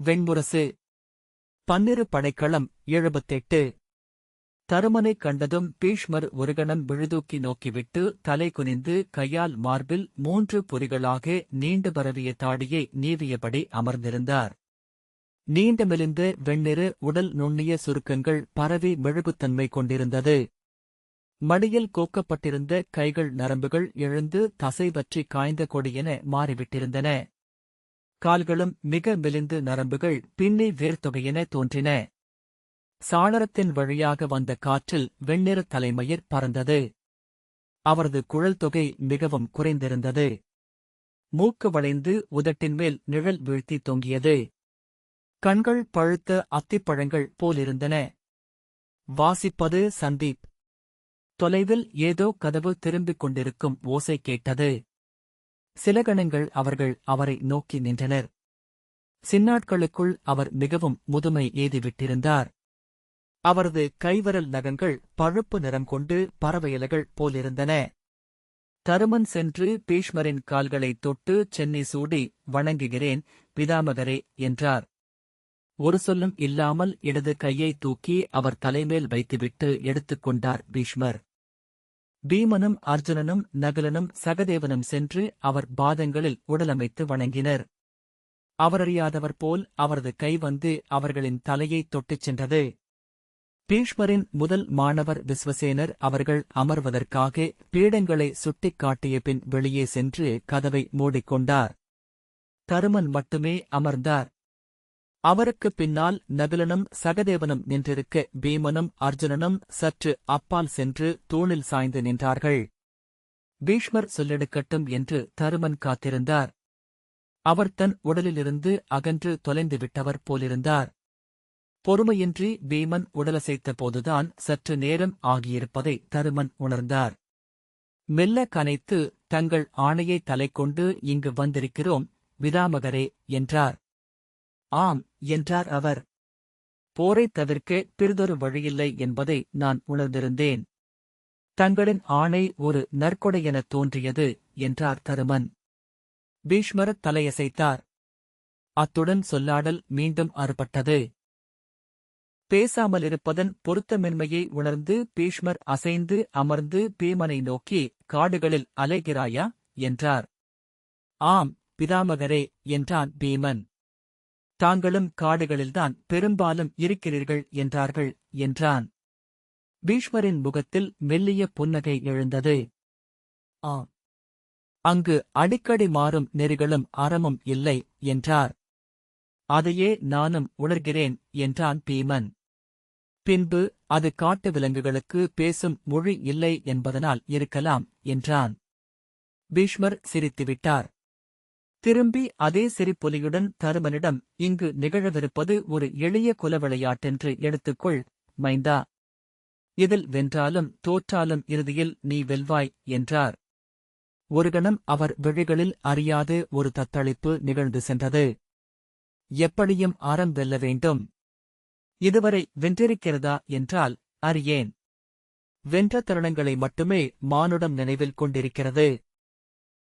வெண்முரசு. பன்னிரு படைக்களம் 78. தருமனைக் கண்டதும் பீஷ்மர் ஒருகணம் விழுதூக்கி நோக்கிவிட்டு தலை குனிந்து கையால் மார்பில் 3 பொறிகளாக நீண்டு பரவிய தாடியை நீவியபடி அமர்ந்திருந்தார். நீண்ட மெலிந்த வெண்ணிறு உடல் நுண்ணிய சுருக்கங்கள் பரவி மெழுகுத்தன்மை கொண்டிருந்தது. மடியில் கோக்கப்பட்டிருந்த கைகள் நரம்புகள் எழுந்து தசைவற்றி காய்ந்த கொடியென மாறிவிட்டிருந்தன. கால்களும் மிக மெலிந்து நரம்புகள் பின்னி வேர்த்தொகையென தோன்றின. சாளரத்தின் வழியாக வந்த காற்றில் வெண்ணிற தலைமயிர் பறந்தது. அவரது குழல் தொகை மிகவும் குறைந்திருந்தது. மூக்கு வளைந்து உதட்டின்மேல் நிழல் வீழ்த்தி தொங்கியது. கண்கள் பழுத்த அத்திப்பழங்கள் போலிருந்தன. வாசிப்பது சந்தீப். தொலைவில் ஏதோ கதவு திரும்பிக் கொண்டிருக்கும் ஓசை கேட்டது. சில கணங்கள் அவர்கள் அவரை நோக்கி நின்றனர். சின்னாட்களுக்குள் அவர் மிகவும் முதுமை எய்திவிட்டிருந்தார். அவரது கைவிரல் நகங்கள் பழுப்பு நிறம் கொண்டு பறவையிலைகள் போலிருந்தன. தருமன் சென்று பீஷ்மரின் கால்களைத் தொட்டு சென்னி சூடி வணங்குகிறேன் பிதாமகரே என்றார். ஒரு சொல்லும் இல்லாமல் இடது கையை தூக்கி அவர் தலைமேல் வைத்துவிட்டு எடுத்துக்கொண்டார் பீஷ்மர். பீமனும் அர்ஜுனனும் நகுலனும் சகதேவனும் சென்று அவர் பாதங்களில் உடலமைத்து வணங்கினர். அவரறியாதவர் போல் அவரது கை வந்து அவர்களின் தலையைத் தொட்டுச் சென்றது. பீஷ்மரின் முதல் மாணவர் விஸ்வசேனர் அவர்கள் அமர்வதற்காக பீடங்களை சுட்டிக் காட்டிய பின் வெளியே சென்று கதவை மூடிக்கொண்டார். தருமன் மட்டுமே அமர்ந்தார். அவருக்குப் பின்னால் நகுலனும் சகதேவனும் நின்றிருக்க பீமனும் அர்ஜுனனும் சற்று அப்பால் சென்று தூணில் சாய்ந்து நின்றார்கள். பீஷ்மர் சொல்லெடுக்கட்டும் என்று தருமன் காத்திருந்தார். அவர் தன் உடலிலிருந்து அகன்று தொலைந்து விட்டவர் போலிருந்தார். பொறுமையின்றி பீமன் உடலசைத்த போதுதான் சற்று நேரம் ஆகியிருப்பதை தருமன் உணர்ந்தார். மெல்ல கனைத்து, தங்கள் ஆணையை தலைக்கொண்டு இங்கு வந்திருக்கிறோம் விதாமகரே என்றார். ஆம் என்றார் அவர். போரைத் தவிர்க்க பிறிதொரு வழியில்லை என்பதை நான் உணர்ந்திருந்தேன். தங்களின் ஆணை ஒரு நற்கொடையெனத் தோன்றியது என்றார் தருமன். பீஷ்மர் தலையசைத்தார். அத்துடன் சொல்லாடல் மீண்டும் அறுபட்டது. பேசாமலிருப்பதன் பொருத்தமின்மையை உணர்ந்து பீஷ்மர் அசைந்து அமர்ந்து பீமனை நோக்கி, காடுகளில் அலைகிறாயா என்றார். ஆம் பிதாமகரே என்றான் பீமன். தாங்களும் காடுகளில்தான் பெரும்பாலும் இருக்கிறீர்கள் என்றார்கள் என்றான். பீஷ்மரின் முகத்தில் மெல்லிய புன்னகை எழுந்தது. ஆம், அங்கு அடிக்கடி மாறும் நெறிகளும் அறமும் இல்லை என்றார். அதையே நானும் உணர்கிறேன் என்றான் பீமன். பின்பு அது காட்டு விலங்குகளுக்கு பேசும் மொழி இல்லை என்பதனால் இருக்கலாம் என்றான். பீஷ்மர் சிரித்துவிட்டார். திரும்பி அதே சிரிப்பொலியுடன் தருமனிடம், இங்கு நிகழவிருப்பது ஒரு எளிய குல விளையாட்டென்று எடுத்துக்கொள் மைந்தா. இதில் வென்றாலும் தோற்றாலும் இறுதியில் நீ வெல்வாய் என்றார். ஒரு கணம் அவர் விழிகளில் அறியாது ஒரு தத்தளிப்பு நிகழ்ந்து சென்றது. எப்படியும் அறம் வெல்ல வேண்டும். இதுவரை வென்றிருக்கிறதா என்றால் அறியேன். வென்ற தருணங்களை மட்டுமே மானுடம் நினைவில் கொண்டிருக்கிறது.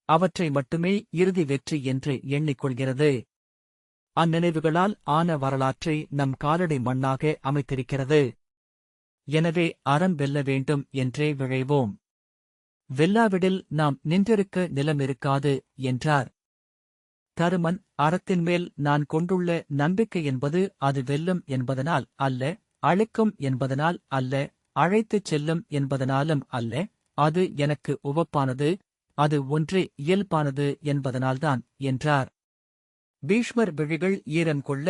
அவற்றை மட்டுமே இறுதி வெற்றி என்று எண்ணிக்கொள்கிறது. அந்நினைவுகளால் ஆன வரலாற்றை நம் காலடி மண்ணாக அமைத்திருக்கிறது. எனவே அறம் வெல்ல வேண்டும் என்றே விழைவோம். வெல்லாவிடில் நாம் நின்றிருக்க நிலமிருக்காது என்றார். தருமன், அறத்தின்மேல் நான் கொண்டுள்ள நம்பிக்கை என்பது அது வெல்லும் என்பதனால் அல்ல, அழைக்கும் என்பதனால் அல்ல, அழைத்துச் செல்லும் என்பதனாலும் அல்ல, அது எனக்கு உவப்பானது, அது ஒன்றே இயல்பானது என்பதனால்தான் என்றார். பீஷ்மர் விழிகள் ஈரம் கொள்ள,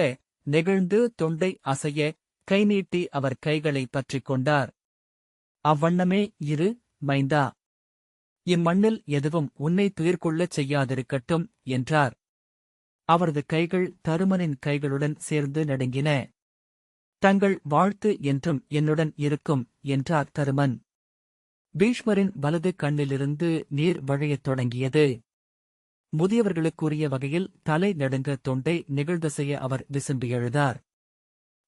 நெகிழ்ந்து தொண்டை அசைய, கை நீட்டி அவர் கைகளை பற்றிக் கொண்டார். அவ்வண்ணமே இரு மைந்தா. இம்மண்ணில் எதுவும் உன்னை துயிர்கொள்ளச் செய்யாதிருக்கட்டும் என்றார். அவரது கைகள் தருமனின் கைகளுடன் சேர்ந்து நடுங்கின. தங்கள் வாழ்த்து என்றும் என்னுடன் இருக்கும் என்றார் தருமன். பீஷ்மரின் வலது கண்ணிலிருந்து நீர் வழியத் தொடங்கியது. முதியவர்களுக்குரிய வகையில் தலை நடுங்க தொண்டை நிகழ்தசைய அவர் விசும்பி எழுதார்.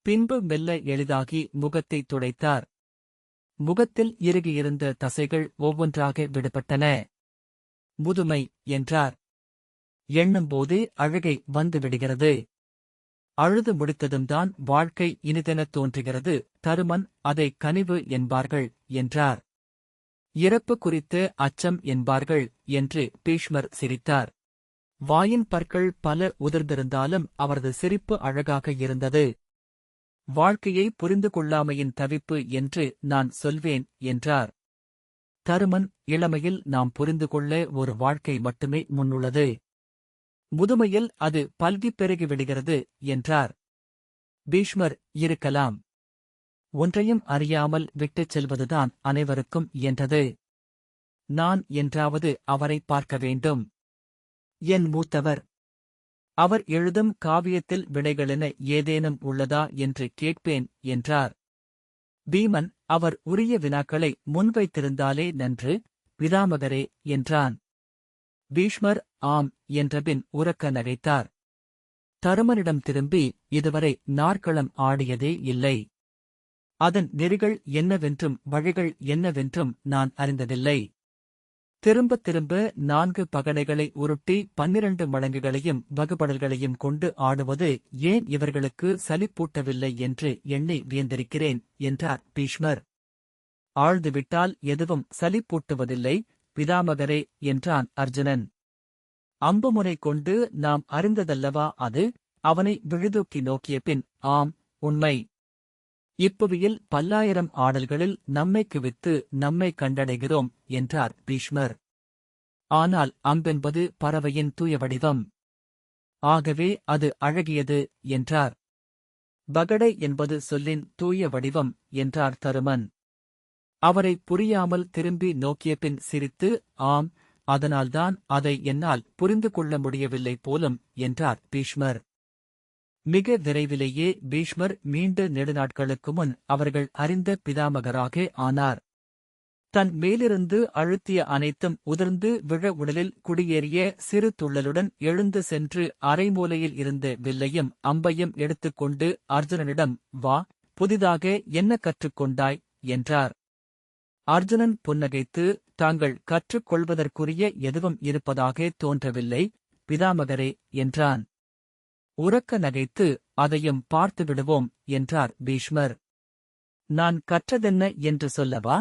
பின்பு மெல்ல எளிதாகி முகத்தைத் துடைத்தார். முகத்தில் இறுகியிருந்த தசைகள் ஒவ்வொன்றாக விடுபட்டன. முதுமை என்றார். எண்ணும்போதே அழுகை வந்துவிடுகிறது. அழுது முடித்ததும்தான் வாழ்க்கை இனிதெனத் தோன்றுகிறது, தருமன் அதை கனிவு என்பார்கள் என்றார். இறப்பு குறித்து அச்சம் என்பார்கள் என்று பீஷ்மர் சிரித்தார். வாயின் பற்கள் பல உதிர்ந்திருந்தாலும் அவரது சிரிப்பு அழகாக இருந்தது. வாழ்க்கையை புரிந்து கொள்ளாமையின் தவிப்பு என்று நான் சொல்வேன் என்றார். தருமன், இளமையில் நாம் புரிந்து கொள்ள ஒரு வாழ்க்கை மட்டுமே முன்னுள்ளது. முதுமையில் அது பல்கிப் பெருகி விடுகிறது என்றார். பீஷ்மர், இருக்கலாம். ஒன்றையும் அறியாமல் விட்டுச் செல்வதுதான் அனைவருக்கும் இயன்றது. நான் என்றாவது அவரை பார்க்க வேண்டும். என் மூத்தவர். அவர் எழுதும் காவியத்தில் விடைகளென ஏதேனும் உள்ளதா என்று கேட்பேன் என்றார். பீமன், அவர் உரிய வினாக்களை முன்வைத்திருந்தாலே நன்று, பிதாமகரே என்றான். பீஷ்மர் ஆம் என்றபின் உரக்க நகைத்தார். தருமனிடம் திரும்பி, இதுவரை நாற்களம் ஆடியதே இல்லை. அதன் நெறிகள் என்னவென்றும் வழிகள் என்னவென்றும் நான் அறிந்ததில்லை. திரும்பத் திரும்ப 4 பகடைகளை உருட்டி 12 மடங்குகளையும் வகுபடல்களையும் கொண்டு ஆடுவது ஏன் இவர்களுக்கு சலிப்பூட்டவில்லை என்று எண்ணி வியந்திருக்கிறேன் என்றார் பீஷ்மர். ஆழ்ந்துவிட்டால் எதுவும் சலிப்பூட்டுவதில்லை பிதாமகரே என்றான் அர்ஜுனன். அம்புமுனை கொண்டு நாம் அறிந்ததல்லவா அது? அவனை விழுதூக்கி நோக்கிய பின், ஆம், உண்மை. இப்புவியில் பல்லாயிரம் ஆடல்களில் நம்மை குவித்து நம்மை கண்டடைகிறோம் என்றார் பீஷ்மர். ஆனால் அம்பென்பது பறவையின் தூய வடிவம். ஆகவே அது அழகியது என்றார். பகடை என்பது சொல்லின் தூய வடிவம் என்றார் தருமன். அவரை புரியாமல் திரும்பி நோக்கிய பின் சிரித்து, ஆம், அதனால்தான் அதை என்னால் புரிந்து கொள்ள முடியவில்லை போலும் என்றார் பீஷ்மர். மிக விரைவிலேயே பீஷ்மர் மீண்டு நெடுநாட்களுக்கு முன் அவர்கள் அறிந்த பிதாமகராக ஆனார். தன் மேலிருந்து அழுத்திய அனைத்தும் உதிர்ந்து விழ உடலில் குடியேறிய சிறு துள்ளலுடன் எழுந்து சென்று அரைமூலையில் இருந்த வில்லையும் அம்பையும் எடுத்துக்கொண்டு அர்ஜுனனிடம், வா, புதிதாக என்ன கற்றுக்கொண்டாய் என்றார். அர்ஜுனன் புன்னகைத்து, தாங்கள் கற்றுக்கொள்வதற்குரிய எதுவும் இருப்பதாக தோன்றவில்லை பிதாமகரே என்றான். உரக்க நகைத்து, அதையும் பார்த்து விடுவோம் என்றார் பீஷ்மர். நான் கற்றதென்ன என்று சொல்லவா?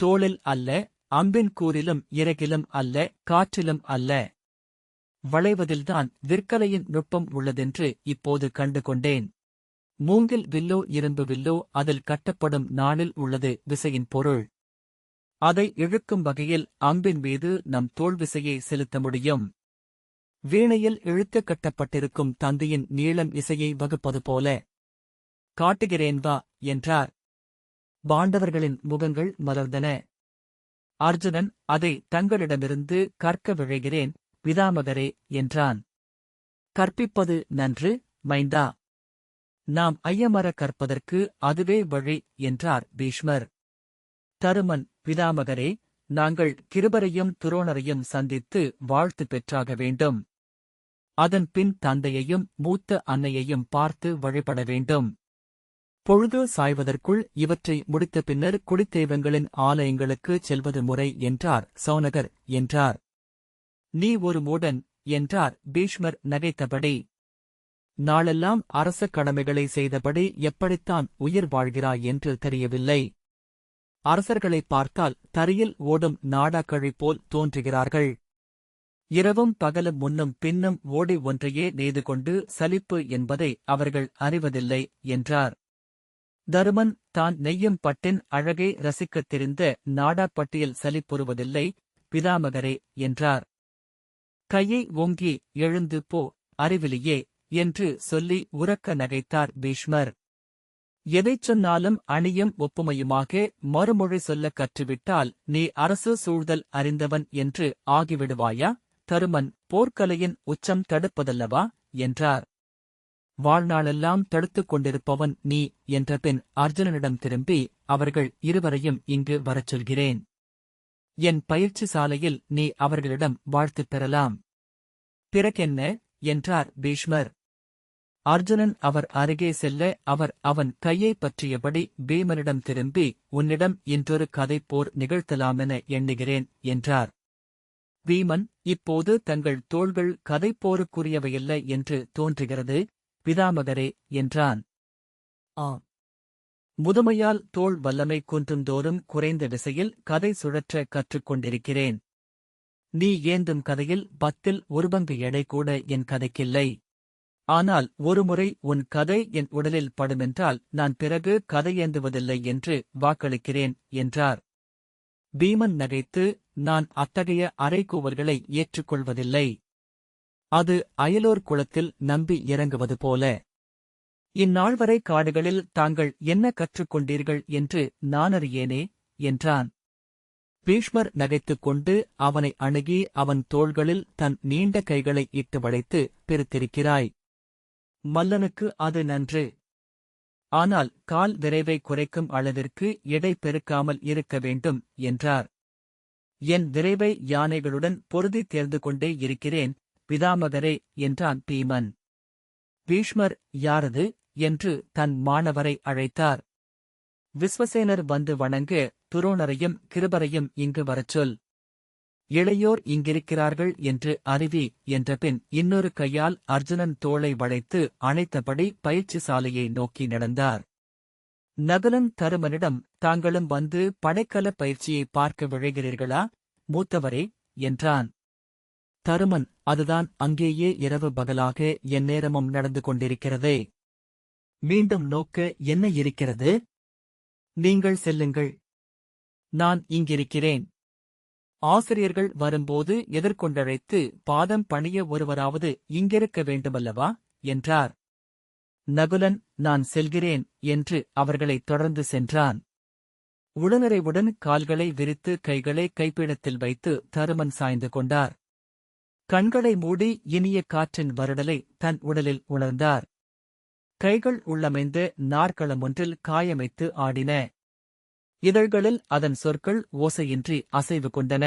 தோளில் அல்ல, அம்பின் கூரிலும் இறகிலும் அல்ல, காற்றிலும் அல்ல. வளைவதில்தான் விற்கலையின் நுட்பம் உள்ளதென்று இப்போது கண்டு கொண்டேன். மூங்கில் வில்லோ இரும்பு வில்லோ அதில் கட்டப்படும் நாளில் உள்ளது விசையின் பொருள். அதை இழுக்கும் வகையில் அம்பின் மீது நம் தோள் விசையை செலுத்த முடியும். வீணையில் இழுத்து கட்டப்பட்டிருக்கும் தந்தியின் நீளம் இசையை வகுப்பது போல. காட்டுகிறேன் வா என்றார். பாண்டவர்களின் முகங்கள் மலர்ந்தன. அர்ஜுனன், அதை தங்களிடமிருந்து கற்க விழைகிறேன் பிதாமகரே என்றான். கற்பிப்பது நன்று மைந்தா. நாம் ஐயமற கற்பதற்கு அதுவே வழி என்றார் பீஷ்மர். தருமன், பிதாமகரே, நாங்கள் கிருபரையும் துரோணரையும் சந்தித்து வாழ்த்து பெற்றாக வேண்டும். அதன் பின் தந்தையையும் மூத்த அன்னையையும் பார்த்து வழிபட வேண்டும். பொழுது சாய்வதற்குள் இவற்றை முடித்த பின்னர் குடித்தெய்வங்களின் ஆலயங்களுக்குச் செல்வது முறை என்றார் சௌனகர் என்றார். நீ ஒரு மூடன் என்றார் பீஷ்மர் நகைத்தபடி. நாளெல்லாம் அரச கடமைகளை செய்தபடி எப்படித்தான் உயிர் வாழ்கிறாய் என்று தெரியவில்லை. அரசர்களைப் பார்த்தால் தரையில் ஓடும் நாடாக்கழி போல் தோன்றுகிறார்கள். இரவும் பகலும் முன்னும் பின்னும் ஓடி ஒன்றையே நெய்து கொண்டு சலிப்பு என்பதை அவர்கள் அறிவதில்லை என்றார். தருமன் தான் நெய்யும் பட்டின் அழகை ரசிக்கத் தெரிந்த நாடாப்பட்டியில் சலிப்புறுவதில்லை பிதாமகரே என்றார். கையை ஓங்கி எழுந்து போ அறிவிலியே என்று சொல்லி உரக்க நகைத்தார் பீஷ்மர். எதைச் சொன்னாலும் அணியும் ஒப்புமையுமாக மறுமொழி சொல்லக் கற்றுவிட்டால் நீ அரசு சூழ்தல் அறிந்தவன் என்று ஆகிவிடுவாயா? தருமன், போர்க்கலையின் உச்சம் தடுப்பதல்லவா என்றார். வாழ்நாளெல்லாம் தடுத்துக் கொண்டிருப்பவன் நீ என்றபின் அர்ஜுனனிடம் திரும்பி, அவர்கள் இருவரையும் இங்கு வரச் சொல்கிறேன். என் பயிற்சி சாலையில் நீ அவர்களிடம் வாழ்த்துப் பெறலாம். பிறகென்ன என்றார் பீஷ்மர். அர்ஜுனன் அவர் அருகே செல்ல அவர் அவன் கையைப் பற்றியபடி பீமனிடம் திரும்பி, உன்னிடம் இன்றொரு கதைப்போர் நிகழ்த்தலாமென எண்ணுகிறேன் என்றார். பீமன், இப்போது தங்கள் தோள்கள் கதைப்போருக்குரியவையல்ல என்று தோன்றுகிறது பிதாமகரே என்றான். ஆ. முதுமையால் தோள் வல்லமை குன்றுந்தோறும் குறைந்த விசையில் கதை சுழற்ற கற்றுக்கொண்டிருக்கிறேன். நீ ஏந்தும் கதையில் 10ல் 1 பங்கு எடை கூட என் கதைக்கில்லை. ஆனால் ஒருமுறை உன் கதை என் உடலில் படுமென்றால் நான் பிறகு கதையேந்துவதில்லை என்று வாக்களிக்கிறேன் என்றார். பீமன் நகைத்து, நான் அத்தகைய அறைகூவல்களை ஏற்றுக்கொள்வதில்லை. அது அயலோர் குளத்தில் நம்பி இறங்குவது போல. இந்நாள்வரை காடுகளில் தாங்கள் என்ன கற்றுக்கொண்டீர்கள் என்று நானறியேனே என்றான். பீஷ்மர் நகைத்துக் கொண்டு அவனை அணுகி அவன் தோள்களில் தன் நீண்ட கைகளை இட்டு வளைத்து, பிரித்திருக்கிறாய். மல்லனுக்கு அது நன்று. ஆனால் கால் விரைவை குறைக்கும் அளவிற்கு எடை பெருக்காமல் இருக்க வேண்டும் என்றார். என் விரைவை யானைகளுடன் பொருதி தேர்ந்து கொண்டே இருக்கிறேன் பிதாமகரே என்றான் பீமன். பீஷ்மர் யாரது என்று தன் மாணவரை அழைத்தார். விஸ்வசேனர் வந்து வணங்க துரோணரையும் கிருபரையும் இங்கு வரச்சொல். இளையோர் இங்கிருக்கிறார்கள் என்று அறிவி என்றபின் இன்னொரு கையால் அர்ஜுனன் தோளை வளைத்து அணைத்தபடி பயிற்சி சாலையை நோக்கி நடந்தார். நகுலன் தருமனிடம், தாங்களும் வந்து படைக்கல பயிற்சியை பார்க்க விழைகிறீர்களா மூத்தவரே என்றான். தருமன், அதுதான் அங்கேயே இரவு பகலாக எந்நேரமும் நடந்து கொண்டிருக்கிறதே. மீண்டும் நோக்க என்ன இருக்கிறது? நீங்கள் செல்லுங்கள். நான் இங்கிருக்கிறேன். ஆசிரியர்கள் வரும்போது எதிர்கொண்டழைத்து பாதம் பணிய ஒருவராவது இங்கிருக்க வேண்டுமல்லவா என்றார். நகுலன், நான் செல்கிறேன் என்று அவர்களைத் தொடர்ந்து சென்றான். உடனிறைவுடன் கால்களை விரித்து கைகளை கைப்பிடத்தில் வைத்து தருமன் சாய்ந்து கொண்டார். கண்களை மூடி இனிய காற்றின் வருடலை தன் உடலில் உணர்ந்தார். கைகள் உள்ளமைந்த நாற்களம் ஒன்றில் காயமைத்து ஆடின. இதழ்களில் அதன் சொற்கள் ஓசையின்றி அசைவு கொண்டன.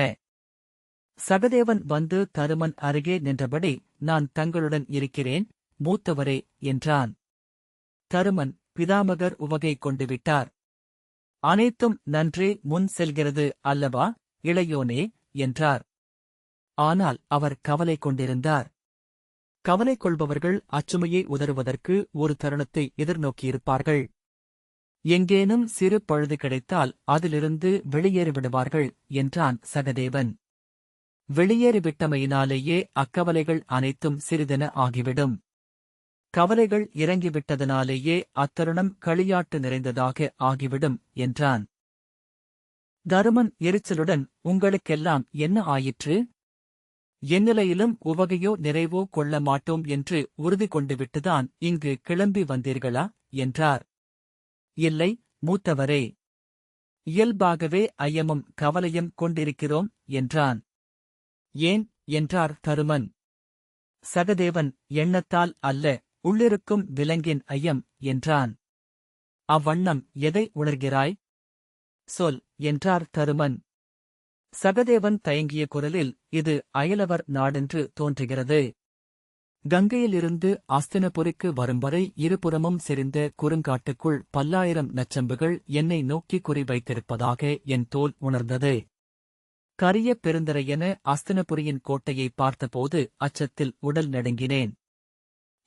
சகதேவன் வந்து தருமன் அருகே நின்றபடி, நான் தங்களுடன் இருக்கிறேன் மூத்தவரே என்றான். தருமன், பிதாமகர் உவகை கொண்டு விட்டார். அனைத்தும் நன்றே முன் செல்கிறது அல்லவா இளையோனே என்றார். ஆனால் அவர் கவலை கொண்டிருந்தார். கவலை கொள்பவர்கள் அச்சுமையை உதறுவதற்கு ஒரு தருணத்தை எதிர்நோக்கியிருப்பார்கள். எங்கேனும் சிறு பழுது கிடைத்தால் அதிலிருந்து வெளியேறிவிடுவார்கள் என்றான் சகதேவன். வெளியேறிவிட்டமையினாலேயே அக்கவலைகள் அனைத்தும் சிறிதென ஆகிவிடும். கவலைகள் இறங்கிவிட்டதனாலேயே அத்தருணம் களியாட்டு நிறைந்ததாக ஆகிவிடும் என்றான். தருமன் எரிச்சலுடன், உங்களுக்கெல்லாம் என்ன ஆயிற்று? எந்நிலையிலும் உவகையோ நிறைவோ கொள்ள மாட்டோம் என்று உறுதி கொண்டுவிட்டுதான் இங்கு கிளம்பி வந்தீர்களா என்றார். இல்லை மூத்தவரே. இயல்பாகவே ஐயமும் கவலையும் கொண்டிருக்கிறோம் என்றான். ஏன் என்றார் தருமன். சகதேவன், எண்ணத்தால் அல்ல, உள்ளிருக்கும் விலங்கின் ஐயம் என்றான். அவ்வண்ணம் எதை உணர்கிறாய்? சொல் என்றார் தருமன். சகதேவன் தயங்கிய குரலில், இது அயலவர் நாடென்று தோன்றுகிறது. கங்கையிலிருந்து அஸ்தினபுரிக்கு வரும்வரை இருபுறமும் செறிந்த குறுங்காட்டுக்குள் 10,000 நச்சம்புகள் என்னை நோக்கி குறிவைத்திருப்பதாக என் தோல் உணர்ந்தது. கரிய பெருந்தரையென அஸ்தினபுரியின் கோட்டையை பார்த்தபோது அச்சத்தில் உடல் நடுங்கினேன்.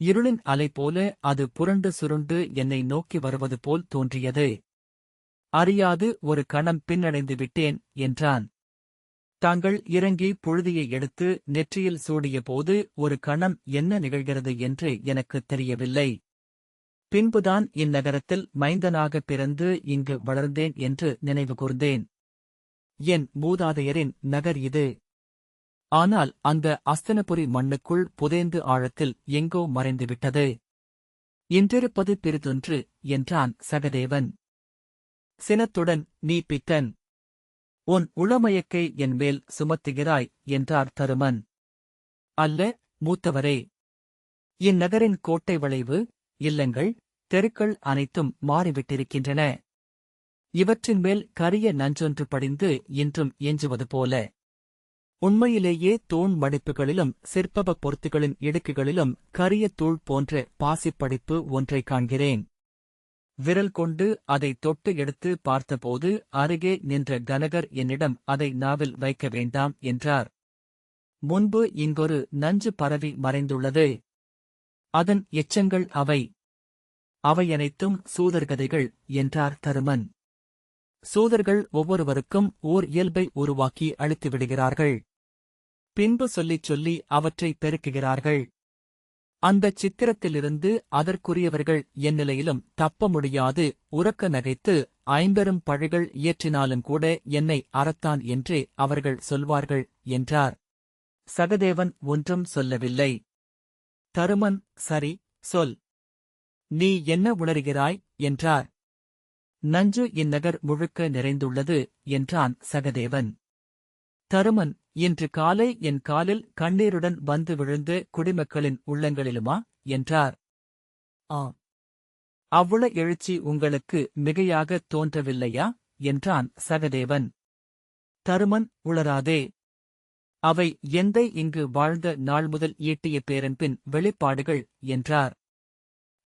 இருளின் அலை போல அது புரண்டு சுருண்டு என்னை நோக்கி வருவது போல் தோன்றியது. அறியாது ஒரு கணம் பின்னடைந்து விட்டேன் என்றான். தாங்கள் இறங்கி புழுதியை எடுத்து நெற்றியில் சூடியபோது ஒரு கணம் என்ன நிகழ்கிறது என்று எனக்குத் தெரியவில்லை. பின்புதான் இந்நகரத்தில் மைந்தனாக பிறந்து இங்கு வளர்ந்தேன் என்று நினைவு கூர்ந்தேன். என் மூதாதையரின் நகர் இது. ஆனால் அந்த அஸ்தினபுரி மண்ணுக்குள் புதைந்து ஆழத்தில் எங்கோ மறைந்துவிட்டது. இன்றிருப்பது பிறிதொன்று என்றான் சகதேவன். சினத்துடன், நீ பித்தன். உன் உளமயக்கை என் மேல் சுமத்துகிறாய் என்றார் தருமன். அல்ல மூத்தவரே. இந்நகரின் கோட்டை வளைவு, இல்லங்கள், தெருக்கள் அனைத்தும் மாறிவிட்டிருக்கின்றன. இவற்றின் மேல் கரிய நஞ்சொன்று படிந்து இன்றும் எஞ்சுவது போல. உண்மையிலேயே தூண் மடிப்புகளிலும் சிற்பப பொருத்துகளின் இடுக்குகளிலும் கரிய தூள் போன்ற பாசிப்படிப்பு ஒன்றைக் காண்கிறேன். விரல் கொண்டு அதை தொட்டு எடுத்து பார்த்தபோது அருகே நின்ற கனகர் என்னிடம் அதை நாவில் வைக்க வேண்டாம் என்றார். முன்பு இங்கொரு நஞ்சு பரவி மறைந்துள்ளது. அதன் எச்சங்கள் அவை. அவையனைத்தும் சூதர்கதைகள் என்றார் தருமன். சூதர்கள் ஒவ்வொருவருக்கும் ஓர் இயல்பை உருவாக்கி அளித்து விடுகிறார்கள். பின்பு சொல்லி அவற்றை பெருக்குகிறார்கள். அந்தச் சித்திரத்திலிருந்து அதற்குரியவர்கள் எந்நிலையிலும் தப்ப முடியாது உரக்க நகைத்து 50 பழிகள் இயற்றினாலும் கூட என்னை அறத்தான் என்றே அவர்கள் சொல்வார்கள் என்றார். சகதேவன் ஒன்றும் சொல்லவில்லை. தருமன், சரி, சொல். நீ என்ன உணர்கிறாய் என்றார். நஞ்சு இந்நகர் முழுக்க நிறைந்துள்ளது என்றான் சகதேவன். தருமன், இன்று காலை என் காலில் கண்ணீருடன் வந்து விழுந்து குடிமக்களின் உள்ளங்களிலுமா என்றார். ஆம். அவ்வுள எழுச்சி உங்களுக்கு மிகையாகத் தோன்றவில்லையா என்றான் சகதேவன். தருமன், உளராதே. அவை எந்தை இங்கு வாழ்ந்த நாள் முதல் ஈட்டிய பேரன்பின் வெளிப்பாடுகள் என்றார்.